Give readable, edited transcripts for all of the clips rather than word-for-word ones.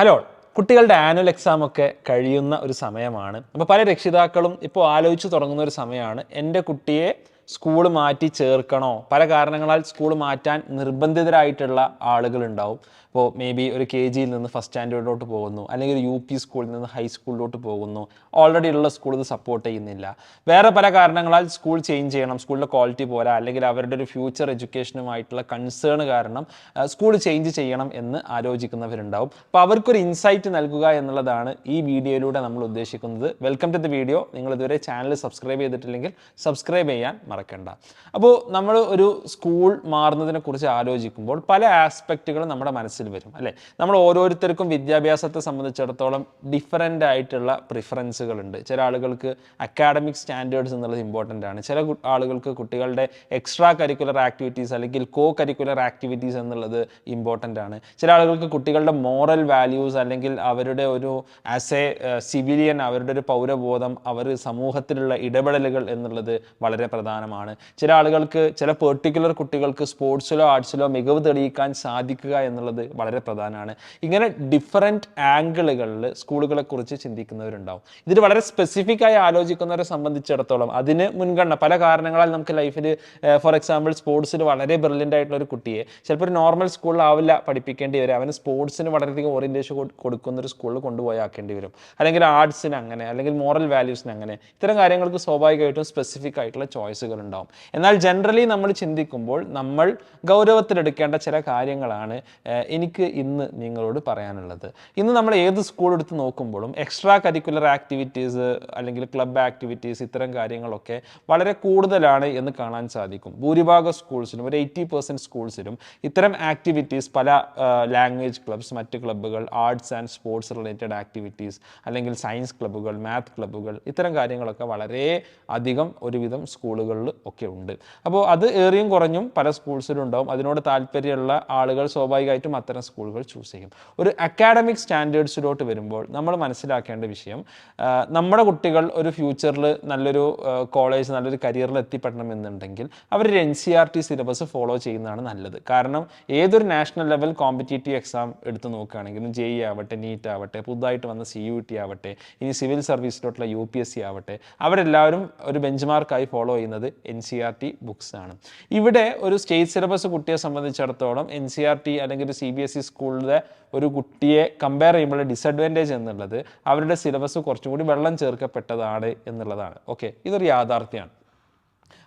Hello, കുട്ടികളുടെ annual exam ഒക്കെ കഴിയുന്ന ഒരു സമയമാണ്. അപ്പോൾ പല രക്ഷിതാക്കളും ഇപ്പോൾ ആലോചിച്ച് തുടങ്ങുന്ന ഒരു സമയമാണ്, എൻ്റെ കുട്ടിയെ സ്കൂൾ മാറ്റി ചേർക്കണോ? പല കാരണങ്ങളാൽ സ്കൂൾ മാറ്റാൻ നിർബന്ധിതരായിട്ടുള്ള ആളുകളുണ്ടാവും. ഇപ്പോൾ മേ ബി ഒരു KGയിൽ നിന്ന് ഫസ്റ്റ് സ്റ്റാൻഡേർഡിലോട്ട് പോകുന്നു, അല്ലെങ്കിൽ ഒരു UP സ്കൂളിൽ നിന്ന് ഹൈസ്കൂളിലോട്ട് പോകുന്നു. ഓൾറെഡി ഉള്ള സ്കൂൾ ഇത് സപ്പോർട്ട് ചെയ്യുന്നില്ല. വേറെ പല കാരണങ്ങളാൽ സ്കൂൾ ചേഞ്ച് ചെയ്യണം, സ്കൂളിൻ്റെ ക്വാളിറ്റി പോരാ, അല്ലെങ്കിൽ അവരുടെ ഒരു ഫ്യൂച്ചർ എഡ്യൂക്കേഷനുമായിട്ടുള്ള കൺസേൺ കാരണം സ്കൂൾ ചേഞ്ച് ചെയ്യണം എന്ന് ആലോചിക്കുന്നവരുണ്ടാവും. അപ്പോൾ അവർക്കൊരു ഇൻസൈറ്റ് നൽകുക എന്നുള്ളതാണ് ഈ വീഡിയോയിലൂടെ നമ്മൾ ഉദ്ദേശിക്കുന്നത്. Welcome to the video. നിങ്ങൾ ഇതുവരെ ചാനൽ സബ്സ്ക്രൈബ് ചെയ്തിട്ടില്ലെങ്കിൽ സബ്സ്ക്രൈബ് ചെയ്യാൻ മറക്കണ്ട. അപ്പോൾ നമ്മൾ ഒരു സ്കൂൾ മാറുന്നതിനെ കുറിച്ച് ആലോചിക്കുമ്പോൾ പല ആസ്പെക്റ്റുകളും നമ്മുടെ മനസ്സിൽ വരും, അല്ലേ? നമ്മൾ ഓരോരുത്തർക്കും വിദ്യാഭ്യാസത്തെ സംബന്ധിച്ചിടത്തോളം ഡിഫറൻ്റ് ആയിട്ടുള്ള പ്രിഫറൻസുകളുണ്ട്. ചില ആളുകൾക്ക് അക്കാഡമിക് സ്റ്റാൻഡേർഡ്സ് എന്നുള്ളത് ഇമ്പോർട്ടൻ്റ് ആണ്. ചില ആളുകൾക്ക് കുട്ടികളുടെ എക്സ്ട്രാ കരിക്കുലർ ആക്ടിവിറ്റീസ് അല്ലെങ്കിൽ കോ കരിക്കുലർ ആക്ടിവിറ്റീസ് എന്നുള്ളത് ഇമ്പോർട്ടൻ്റ് ആണ്. ചില ആളുകൾക്ക് കുട്ടികളുടെ മോറൽ വാല്യൂസ് അല്ലെങ്കിൽ അവരുടെ ഒരു ആസ് എ സിവിലിയൻ അവരുടെ ഒരു പൗരബോധം, അവർ സമൂഹത്തിലുള്ള ഇടപെടലുകൾ എന്നുള്ളത് വളരെ പ്രധാനമാണ്. ചില ആളുകൾക്ക്, ചില പെർട്ടിക്കുലർ കുട്ടികൾക്ക് സ്പോർട്സിലോ ആർട്സിലോ മികവ് തെളിയിക്കാൻ സാധിക്കുക എന്നുള്ളത് വളരെ പ്രധാനമാണ്. ഇങ്ങനെ ഡിഫറെൻറ്റ് ആംഗിളുകളിൽ സ്കൂളുകളെ കുറിച്ച് ചിന്തിക്കുന്നവരുണ്ടാവും. ഇതിൽ വളരെ സ്പെസിഫിക് ആയി ആലോചിക്കുന്നവരെ സംബന്ധിച്ചിടത്തോളം അതിന് മുൻഗണന പല കാരണങ്ങളാൽ നമുക്ക് ലൈഫിൽ, ഫോർ എക്സാമ്പിൾ സ്പോർട്സിൽ വളരെ ബ്രില്യൻ്റ് ആയിട്ടുള്ള ഒരു കുട്ടിയെ ചിലപ്പോൾ ഒരു നോർമൽ സ്കൂളിലാവില്ല പഠിപ്പിക്കേണ്ടി വരും, അവന് സ്പോർട്സിന് വളരെയധികം ഓറിയൻറ്റേഷൻ കൊടുക്കുന്ന ഒരു സ്കൂളിൽ കൊണ്ടുപോയി ആക്കേണ്ടി വരും, അല്ലെങ്കിൽ ആർട്സിന് അങ്ങനെ, അല്ലെങ്കിൽ മോറൽ വാല്യൂസിന് അങ്ങനെ. ഇത്തരം കാര്യങ്ങൾക്ക് സ്വാഭാവികമായിട്ടും സ്പെസിഫിക് ആയിട്ടുള്ള ചോയ്സുകൾ ഉണ്ടാവും. എന്നാൽ ജനറലി നമ്മൾ ചിന്തിക്കുമ്പോൾ നമ്മൾ ഗൗരവത്തിലെടുക്കേണ്ട ചില കാര്യങ്ങളാണ് എനിക്ക് ഇന്ന് നിങ്ങളോട് പറയാനുള്ളത്. ഇന്ന് നമ്മൾ ഏത് സ്കൂൾ എടുത്ത് നോക്കുമ്പോഴും എക്സ്ട്രാ കരിക്കുലർ ആക്ടിവിറ്റീസ് അല്ലെങ്കിൽ ക്ലബ് ആക്ടിവിറ്റീസ്, ഇത്തരം കാര്യങ്ങളൊക്കെ വളരെ കൂടുതലാണ് എന്ന് കാണാൻ സാധിക്കും. ഭൂരിഭാഗം സ്കൂൾസിലും, ഒരു 80% സ്കൂൾസിലും ഇത്തരം ആക്ടിവിറ്റീസ്, പല ലാംഗ്വേജ് ക്ലബ്സ്, മറ്റ് ക്ലബ്ബുകൾ, arts and sports related activities, അല്ലെങ്കിൽ സയൻസ് ക്ലബ്ബുകൾ, മാത്ത് ക്ലബ്ബുകൾ, ഇത്തരം കാര്യങ്ങളൊക്കെ വളരെ അധികം ഒരുവിധം സ്കൂളുകളിൽ ഒക്കെ ഉണ്ട്. അപ്പോൾ അത് ഏറിയും കുറഞ്ഞും പല സ്കൂൾസിലും ഉണ്ടാവും. അതിനോട് താല്പര്യമുള്ള ആളുകൾ സ്വാഭാവികമായിട്ടും അത്തരം സ്കൂളുകൾ ചൂസ് ചെയ്യും. ഒരു അക്കാഡമിക് സ്റ്റാൻഡേർഡ്സിലോട്ട് വരുമ്പോൾ നമ്മൾ മനസ്സിലാക്കേണ്ട വിഷയം, നമ്മുടെ കുട്ടികൾ ഒരു ഫ്യൂച്ചറിൽ നല്ലൊരു കോളേജ്, നല്ലൊരു കരിയറിൽ എത്തിപ്പെടണം എന്നുണ്ടെങ്കിൽ അവരൊരു NCERT സിലബസ് ഫോളോ ചെയ്യുന്നതാണ് നല്ലത്. കാരണം ഏതൊരു നാഷണൽ ലെവൽ കോമ്പറ്റേറ്റീവ് എക്സാം എടുത്ത് നോക്കുകയാണെങ്കിലും, JEE ആവട്ടെ, നീറ്റ് ആവട്ടെ, പുതുതായിട്ട് വന്ന CUET ആവട്ടെ, ഇനി സിവിൽ സർവീസിലോട്ടുള്ള UPSC ആവട്ടെ, അവരെല്ലാവരും ഒരു ബെഞ്ച് മാർക്കായി ഫോളോ ചെയ്യുന്നത് NCERT ബുക്സ് ആണ്. ഇവിടെ ഒരു സ്റ്റേറ്റ് സിലബസ് കുട്ടിയെ സംബന്ധിച്ചിടത്തോളം NCERT അല്ലെങ്കിൽ ഒരു CBSE സ്കൂളിലെ ഒരു കുട്ടിയെ കമ്പയർ ചെയ്യുമ്പോൾ ഡിസഡ്വാൻറ്റേജ് എന്നുള്ളത് അവരുടെ സിലബസ് കുറച്ചും കൂടി വെള്ളം ചേർക്കപ്പെട്ടതാണ് എന്നുള്ളതാണ്. ഓക്കെ, ഇതൊരു യാഥാർത്ഥ്യമാണ്.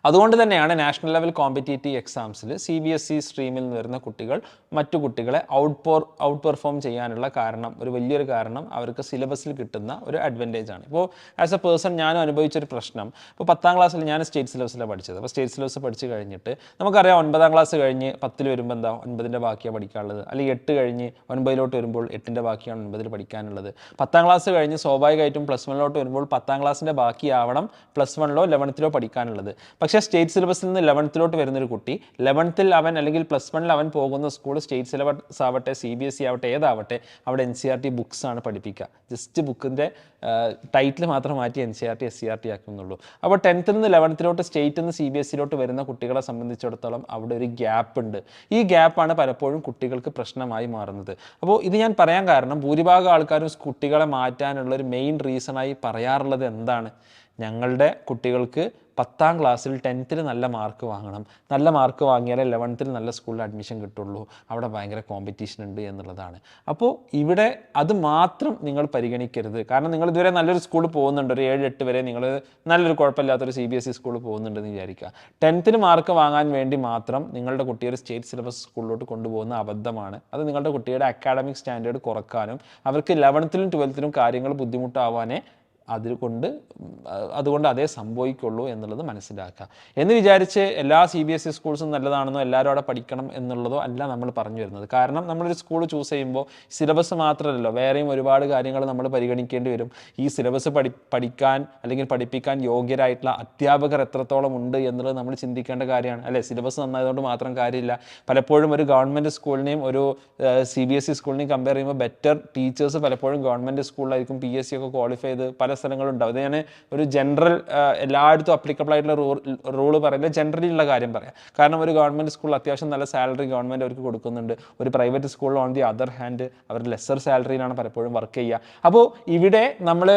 അതുകൊണ്ട് തന്നെയാണ് നാഷണൽ ലെവൽ കോമ്പറ്റേറ്റീവ് എക്സാംസിൽ CBSE സ്ട്രീമിൽ നിന്ന് വരുന്ന കുട്ടികൾ മറ്റു കുട്ടികളെ ഔട്ട് പെർഫോം ചെയ്യാനുള്ള കാരണം, ഒരു വലിയൊരു കാരണം അവർക്ക് സിലബസിൽ കിട്ടുന്ന ഒരു അഡ്വാൻറ്റേജ് ആണ്. ഇപ്പോൾ ആസ് എ പേഴ്സൺ ഞാനും അനുഭവിച്ചൊരു പ്രശ്നം, ഇപ്പോൾ 10ാം ക്ലാസ്സിൽ ഞാൻ സ്റ്റേറ്റ് സിലബസിലാണ് പഠിച്ചത്. അപ്പോൾ സ്റ്റേറ്റ് സിലബസ് പഠിച്ച് കഴിഞ്ഞിട്ട് നമുക്കറിയാം 9ാം ക്ലാസ് കഴിഞ്ഞ് 10ൽ വരുമ്പോൾ എന്താ 9ൻ്റെ ബാക്കിയാണ് പഠിക്കാനുള്ളത്, അല്ലെങ്കിൽ 8 കഴിഞ്ഞ് 9ലോട്ട് വരുമ്പോൾ 8ൻ്റെ ബാക്കിയാണ് 9ൽ പഠിക്കാനുള്ളത്. 10ാം ക്ലാസ് കഴിഞ്ഞ് സ്വാഭാവികമായിട്ടും +1ലോട്ട് വരുമ്പോൾ 10ാം ക്ലാസ്സിൻ്റെ ബാക്കിയാവണം +1ലോ 11ത്തിലോ പഠിക്കാനുള്ളത്. പക്ഷേ സ്റ്റേറ്റ് സിലബസിൽ നിന്ന് 11ത്തിലോട്ട് വരുന്നൊരു കുട്ടി 11ത്തിൽ അവൻ, അല്ലെങ്കിൽ +1ൽ അവൻ പോകുന്ന സ്കൂൾ സ്റ്റേറ്റ് സിലബസ് ആവട്ടെ, CBSE ആവട്ടെ, ഏതാവട്ടെ, അവിടെ NCERT ബുക്സ് ആണ് പഠിപ്പിക്കുക. ജസ്റ്റ് ബുക്കിൻ്റെ ടൈറ്റിൽ മാത്രം മാറ്റി NCERT SCERT ആക്കുന്നുള്ളൂ. അപ്പോൾ 10ത്തിൽ നിന്ന് 11ത്തിലോട്ട്, സ്റ്റേറ്റിൽ നിന്ന് CBSEയിലോട്ട് വരുന്ന കുട്ടികളെ സംബന്ധിച്ചിടത്തോളം അവിടെ ഒരു ഗ്യാപ്പ് ഉണ്ട്. ഈ ഗ്യാപ്പാണ് പലപ്പോഴും കുട്ടികൾക്ക് പ്രശ്നമായി മാറുന്നത്. അപ്പോൾ ഇത് ഞാൻ പറയാൻ കാരണം, ഭൂരിഭാഗം ആൾക്കാരും കുട്ടികളെ മാറ്റാനുള്ള ഒരു മെയിൻ റീസണായി പറയാറുള്ളത് എന്താണ്? ഞങ്ങളുടെ കുട്ടികൾക്ക് 10ാം ക്ലാസ്സിൽ 10ത്തിൽ നല്ല മാർക്ക് വാങ്ങണം, നല്ല മാർക്ക് വാങ്ങിയാലേ 11ത്തിൽ നല്ല സ്കൂളിൽ അഡ്മിഷൻ കിട്ടുള്ളൂ, അവിടെ ഭയങ്കര കോമ്പറ്റീഷൻ ഉണ്ട് എന്നുള്ളതാണ്. അപ്പോൾ ഇവിടെ അത് മാത്രം നിങ്ങൾ പരിഗണിക്കരുത്. കാരണം നിങ്ങൾ ഇതുവരെ നല്ലൊരു സ്കൂളിൽ പോകുന്നുണ്ട്, ഒരു 7-8 വരെ നിങ്ങൾ നല്ലൊരു കുഴപ്പമില്ലാത്തൊരു CBSE സ്കൂളിൽ പോകുന്നുണ്ടെന്ന് വിചാരിക്കുക. 10ത്തിൽ മാർക്ക് വാങ്ങാൻ വേണ്ടി മാത്രം നിങ്ങളുടെ കുട്ടിയെ ഒരു സ്റ്റേറ്റ് സിലബസ് സ്കൂളിലോട്ട് കൊണ്ടുപോകുന്ന അബദ്ധമാണ്. അത് നിങ്ങളുടെ കുട്ടിയുടെ അക്കാഡമിക് സ്റ്റാൻഡേർഡ് കുറക്കാനും അവർക്ക് 11ത്തിലും 12ത്തിലും കാര്യങ്ങൾ ബുദ്ധിമുട്ടാവാനേ അതുകൊണ്ട് അതേ സംഭവിക്കുള്ളൂ എന്നുള്ളത് മനസ്സിലാക്കുക. എന്ന് വിചാരിച്ച് എല്ലാ CBSE സ്കൂൾസും നല്ലതാണെന്നോ എല്ലാവരും അവിടെ പഠിക്കണം എന്നുള്ളതോ അല്ല നമ്മൾ പറഞ്ഞു വരുന്നത്. കാരണം നമ്മളൊരു സ്കൂൾ ചൂസ് ചെയ്യുമ്പോൾ സിലബസ് മാത്രമല്ലല്ലോ, വേറെയും ഒരുപാട് കാര്യങ്ങൾ നമ്മൾ പരിഗണിക്കേണ്ടി വരും. ഈ സിലബസ് പഠിക്കാൻ അല്ലെങ്കിൽ പഠിപ്പിക്കാൻ യോഗ്യരായിട്ടുള്ള അധ്യാപകർ എത്രത്തോളം ഉണ്ട് എന്നുള്ളത് നമ്മൾ ചിന്തിക്കേണ്ട കാര്യമാണ്, അല്ലേ? സിലബസ് നന്നായതുകൊണ്ട് മാത്രം കാര്യമില്ല. പലപ്പോഴും ഒരു ഗവൺമെൻറ് സ്കൂളിനെയും ഒരു CBSE സ്കൂളിനെയും കമ്പയർ ചെയ്യുമ്പോൾ ബെറ്റർ ടീച്ചേഴ്സ് പലപ്പോഴും ഗവൺമെൻറ് സ്കൂളിലായിരിക്കും PSC ഒക്കെ ക്വാളിഫൈ ചെയ്ത് പല പല സ്ഥലങ്ങളും ഉണ്ടാവും. ഇത് ഞാൻ ഒരു ജനറൽ എല്ലായിടത്തും അപ്ലിക്കബിൾ ആയിട്ടുള്ള റൂള് പറയുന്നത് ജനറലി ഉള്ള കാര്യം പറയാം. കാരണം ഒരു ഗവൺമെൻറ് സ്കൂളിൽ അത്യാവശ്യം നല്ല സാലറി ഗവൺമെൻറ് അവർക്ക് കൊടുക്കുന്നുണ്ട്. ഒരു പ്രൈവറ്റ് സ്കൂളിൽ ഓൺ ദി അതർ ഹാൻഡ് അവർ ലെസ്സർ സാലറിയിലാണ് പലപ്പോഴും വർക്ക് ചെയ്യുക. അപ്പോൾ ഇവിടെ നമ്മൾ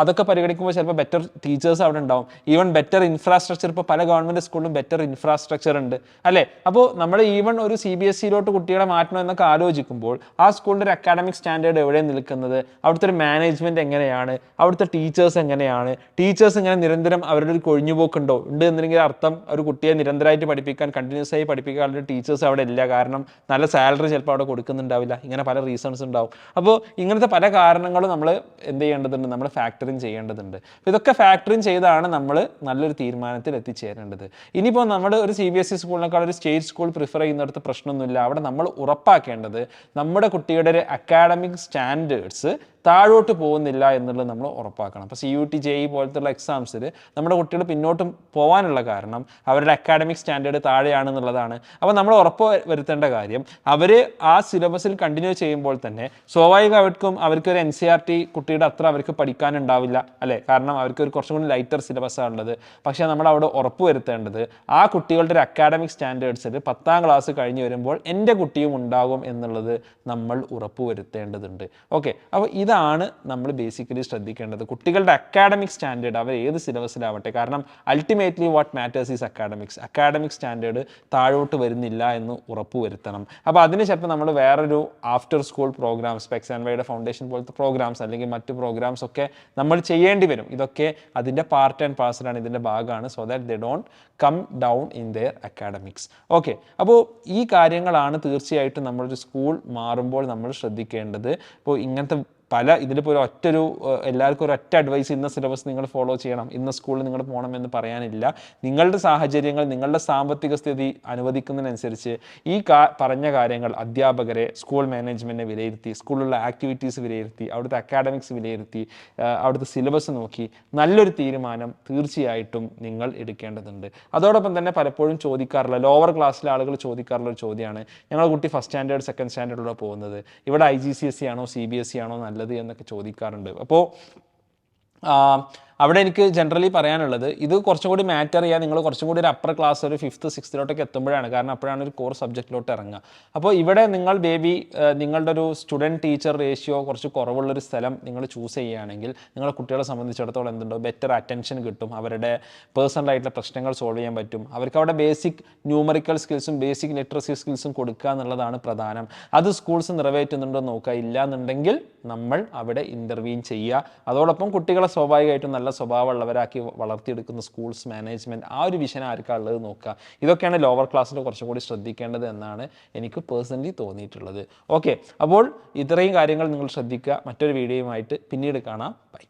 അതൊക്കെ പരിഗണിക്കുമ്പോൾ ചിലപ്പോൾ ബെറ്റർ ടീച്ചേഴ്സ് അവിടെ ഉണ്ടാവും, ഈവൻ ബെറ്റർ ഇൻഫ്രാസ്ട്രക്ചർ. ഇപ്പോൾ പല ഗവൺമെൻറ് സ്കൂളിലും ബെറ്റർ ഇൻഫ്രാസ്ട്രക്ചർ ഉണ്ട് അല്ലേ. അപ്പോൾ നമ്മൾ ഈവൻ ഒരു CBSE കുട്ടികളെ മാറ്റണം എന്നൊക്കെ ആലോചിക്കുമ്പോൾ ആ സ്കൂളിൻ്റെ ഒരു അക്കാഡമിക് സ്റ്റാൻഡേർഡ് എവിടെ നിൽക്കുന്നത്, അവിടുത്തെ ഒരു മാനേജ്മെൻറ്റ് എങ്ങനെയാണ്, അവിടുത്തെ ടീച്ചേഴ്സ് എങ്ങനെയാണ്, ടീച്ചേഴ്സ് ഇങ്ങനെ നിരന്തരം അവരുടെ ഒരു കൊഴിഞ്ഞുപോക്കുണ്ടോ ഉണ്ട് എന്നുണ്ടെങ്കിൽ അർത്ഥം ഒരു കുട്ടിയെ നിരന്തരമായിട്ട് പഠിപ്പിക്കാൻ കണ്ടിന്യൂസ് ആയി പഠിപ്പിക്കാനുള്ള ടീച്ചേഴ്സ് അവിടെ ഇല്ല. കാരണം നല്ല സാലറി ചിലപ്പോൾ അവിടെ കൊടുക്കുന്നുണ്ടാവില്ല. ഇങ്ങനെ പല റീസൺസ് ഉണ്ടാവും. അപ്പോൾ ഇങ്ങനത്തെ പല കാരണങ്ങളും നമ്മൾ എന്ത് ചെയ്യേണ്ടതുണ്ട്, നമ്മൾ ഫാക്ടറിങ് ചെയ്യേണ്ടതുണ്ട്. അപ്പോൾ ഇതൊക്കെ ഫാക്ടറിങ് ചെയ്താണ് നമ്മൾ നല്ലൊരു തീരുമാനത്തിൽ എത്തിച്ചേരേണ്ടത്. ഇനിയിപ്പോൾ നമ്മൾ ഒരു CBSE സ്കൂളിനേക്കാൾ ഒരു സ്റ്റേറ്റ് സ്കൂൾ പ്രിഫർ ചെയ്യുന്നിടത്ത് പ്രശ്നമൊന്നുമില്ല. അവിടെ നമ്മൾ ഉറപ്പാക്കേണ്ടത് നമ്മുടെ കുട്ടിയുടെ ഒരു അക്കാഡമിക് സ്റ്റാൻഡേർഡ്സ് താഴോട്ട് പോകുന്നില്ല എന്നുള്ളത് നമ്മൾ ഉറപ്പാക്കണം. അപ്പോൾ CUT JEE പോലത്തുള്ള എക്സാംസിൽ നമ്മുടെ കുട്ടികൾ പിന്നോട്ട് പോകാനുള്ള കാരണം അവരുടെ അക്കാഡമിക് സ്റ്റാൻഡേർഡ് താഴെയാണെന്നുള്ളതാണ്. അപ്പോൾ നമ്മൾ ഉറപ്പ് വരുത്തേണ്ട കാര്യം അവർ ആ സിലബസിൽ കണ്ടിന്യൂ ചെയ്യുമ്പോൾ തന്നെ സ്വാഭാവികമായിട്ടും അവർക്കൊരു NCERT കുട്ടിയുടെ അത്ര അവർക്ക് പഠിക്കാനുണ്ടാവില്ല അല്ലേ. കാരണം അവർക്ക് ഒരു കുറച്ചും കൂടി ലൈറ്റർ സിലബസാണ് ഉള്ളത്. പക്ഷേ നമ്മൾ അവിടെ ഉറപ്പ് വരുത്തേണ്ടത് ആ കുട്ടികളുടെ ഒരു അക്കാഡമിക് സ്റ്റാൻഡേർഡ്സിൽ 10ാം ക്ലാസ് കഴിഞ്ഞ് വരുമ്പോൾ എൻ്റെ കുട്ടിയും ഉണ്ടാകും എന്നുള്ളത് നമ്മൾ ഉറപ്പ് വരുത്തേണ്ടതുണ്ട്. ഓക്കെ, അപ്പോൾ ഇതാണ് നമ്മൾ ബേസിക്കലി ശ്രദ്ധിക്കേണ്ടത്. കുട്ടികളുടെ അക്കാഡമിക് സ്റ്റാൻഡേർഡ് അവർ ഏത് സിലബസിലാവട്ടെ, കാരണം ultimately what matters is academics. Academic standard താഴോട്ട് വരുന്നില്ല എന്ന് ഉറപ്പ് വരുത്തണം. അപ്പോൾ അതിന് ചിലപ്പോൾ നമ്മൾ വേറൊരു ആഫ്റ്റർ സ്കൂൾ പ്രോഗ്രാംസ്, പെക്സ് ആൻഡ് വൈയുടെ ഫൗണ്ടേഷൻ പോലത്തെ പ്രോഗ്രാംസ് അല്ലെങ്കിൽ മറ്റ് പ്രോഗ്രാംസ് ഒക്കെ നമ്മൾ ചെയ്യേണ്ടി വരും. ഇതൊക്കെ അതിൻ്റെ പാർട്ട് ആൻഡ് പാർസലാണ്, ഇതിൻ്റെ ഭാഗമാണ്. So that they don't come down in their academics. Okay, അപ്പോൾ ഈ കാര്യങ്ങളാണ് തീർച്ചയായിട്ടും നമ്മളൊരു സ്കൂൾ മാറുമ്പോൾ നമ്മൾ ശ്രദ്ധിക്കേണ്ടത്. ഇപ്പോൾ ഇങ്ങനത്തെ പല ഇതിലിപ്പോൾ എല്ലാവർക്കും ഒരു ഒറ്റ അഡ്വൈസ് ഇന്ന സിലബസ് നിങ്ങൾ ഫോളോ ചെയ്യണം, ഇന്ന സ്കൂളിൽ നിങ്ങൾ പോകണം എന്ന് പറയാനില്ല. നിങ്ങളുടെ സാഹചര്യങ്ങൾ, നിങ്ങളുടെ സാമ്പത്തിക സ്ഥിതി അനുവദിക്കുന്നതിനനുസരിച്ച് ഈ പറഞ്ഞ കാര്യങ്ങൾ അധ്യാപകരെ, സ്കൂൾ മാനേജ്മെൻറ്റിനെ വിലയിരുത്തി, സ്കൂളിലുള്ള ആക്ടിവിറ്റീസ് വിലയിരുത്തി, അവിടുത്തെ അക്കാഡമിക്സ് വിലയിരുത്തി, അവിടുത്തെ സിലബസ് നോക്കി നല്ലൊരു തീരുമാനം തീർച്ചയായിട്ടും നിങ്ങൾ എടുക്കേണ്ടതുണ്ട്. അതോടൊപ്പം തന്നെ പലപ്പോഴും ചോദിക്കാറുള്ള, ലോവർ ക്ലാസ്സിലെ ആളുകൾ ചോദിക്കാറുള്ള ഒരു ചോദ്യമാണ്, ഞങ്ങളുടെ കുട്ടി ഫസ്റ്റ് സ്റ്റാൻഡേർഡ് സെക്കൻഡ് സ്റ്റാൻഡേർഡിലൂടെ പോകുന്നത്, ഇവിടെ IGCSE ആണോ CBSE ആണോ നല്ലത് എന്നൊക്കെ ചോദിക്കാറുണ്ട്. അപ്പോൾ അവിടെ എനിക്ക് ജനറലി പറയാനുള്ളത്, ഇത് കുറച്ചും കൂടി മാറ്റർ ചെയ്യാൻ നിങ്ങൾ കുറച്ചും കൂടി ഒരു അപ്പർ ക്ലാസ് ഒരു 5th 6th എത്തുമ്പോഴാണ്. കാരണം അപ്പോഴാണ് ഒരു കോർ സബ്ജക്റ്റിലോട്ട് ഇറങ്ങുക. അപ്പോൾ ഇവിടെ നിങ്ങൾ നിങ്ങളുടെ ഒരു സ്റ്റുഡൻറ്റ് ടീച്ചർ റേഷ്യോ കുറച്ച് കുറവുള്ളൊരു സ്ഥലം നിങ്ങൾ ചൂസ് ചെയ്യുകയാണെങ്കിൽ നിങ്ങളുടെ കുട്ടികളെ സംബന്ധിച്ചിടത്തോളം എന്തുണ്ടോ, ബെറ്റർ അറ്റൻഷൻ കിട്ടും, അവരുടെ പേഴ്സണലായിട്ടുള്ള പ്രശ്നങ്ങൾ സോൾവ് ചെയ്യാൻ പറ്റും. അവർക്ക് അവിടെ ബേസിക് ന്യൂമറിക്കൽ സ്കിൽസും ബേസിക് ലിറ്ററസി സ്കിൽസും കൊടുക്കുക എന്നുള്ളതാണ് പ്രധാനം. അത് സ്കൂൾസ് നിറവേറ്റുന്നുണ്ടോ നോക്കുക. ഇല്ല എന്നുണ്ടെങ്കിൽ നമ്മൾ അവിടെ ഇൻ്റർവീൻ ചെയ്യുക. അതോടൊപ്പം കുട്ടികളെ സ്വാഭാവികമായിട്ടും നല്ല സ്വഭാവമുള്ളവരാക്കി വളർത്തിയെടുക്കുന്ന സ്കൂൾസ് മാനേജ്മെൻറ്റ്, ആ ഒരു വിഷൻ ആർക്കാണുള്ളത് നോക്കുക. ഇതൊക്കെയാണ് ലോവർ ക്ലാസ്സിൽ കുറച്ചും കൂടി ശ്രദ്ധിക്കേണ്ടത് എന്നാണ് എനിക്ക് പേഴ്സണലി തോന്നിയിട്ടുള്ളത്. ഓക്കെ, അപ്പോൾ ഇത്രയും കാര്യങ്ങൾ നിങ്ങൾ ശ്രദ്ധിക്കുക. മറ്റൊരു വീഡിയോയുമായിട്ട് പിന്നീട് കാണാം. ബൈ.